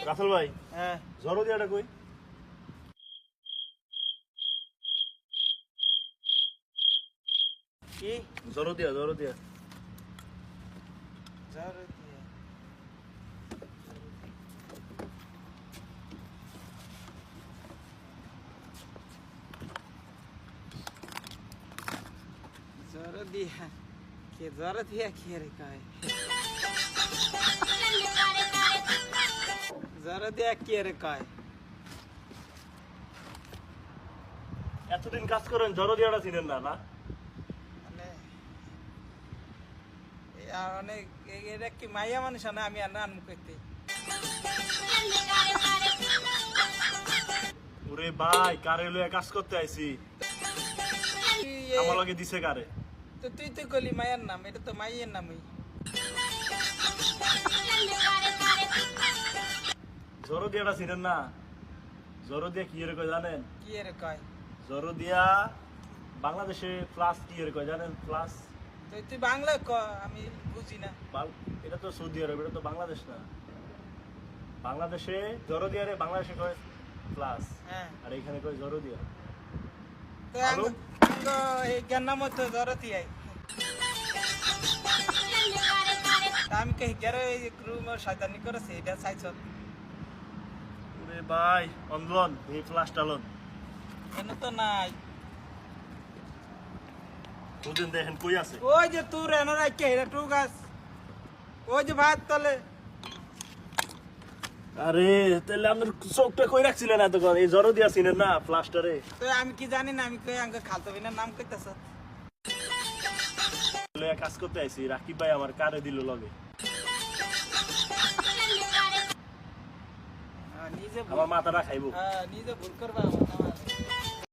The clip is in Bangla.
রাসেল ভাই, হ্যাঁ জরদিয়াটা কই? কি জরদিয়া জরদিয়া জরদিয়া কে জরদিয়া কি রে কয় জরদিয়া কি রে কয় এতদিন কাজ করেন জরদিয়াটা চিনেন না? না মানে অনেক এটা কি মাইয়া মানুষ না আমি আর নান মুখতে ওরে ভাই, কারে লয়ে কাজ করতে আইছি, আমার লগে দিছে কারে? তো তুই তো কলি মায়ের নাম, এটা তো মাইয়ের নামই। জরদিয়াটা চিনেন না? জরদিয়া কি এর কয় জানেন? কি এর কয়? জরদিয়া বাংলাদেশে প্লাস কি এর কয় জানেন? প্লাস তো তুই বাংলা ক, আমি বুঝি না। এটা তো সৌদি আরব, এটা তো বাংলাদেশ না। বাংলাদেশে জরদিয়া রে বাংলাদেশে কয় প্লাস, হ্যাঁ, আর এখানে কয় জরদিয়া। তো এই জ্ঞান মতো জরদিয়াই আমি কে গেরে রুম শয়তানি করেছে এটা চাইছ। ওরে ভাই, অনলন এই প্লাসটা লন কেন তো নাই, বুঝেন দেখেন কই আছে। ওই যে তুই রেন রাখে এটা টু গাছ, ওই যে ভাত তলে। আরে তাহলে আপনার চোখটা কই রাখছিলেন এতক্ষণ? এই জরদিয়া চিনেন না প্লাস্টারে? তো আমি কি জানি না, আমি কই আঙ্গ খালতো বিনার নাম কইতাছ। লয়ে কাজ করতে আইছি, রাকিব ভাই আমার কারে দিল লগে। নিজে আমার মাথাটা খাইবো। নিজে ভুল করবা আমার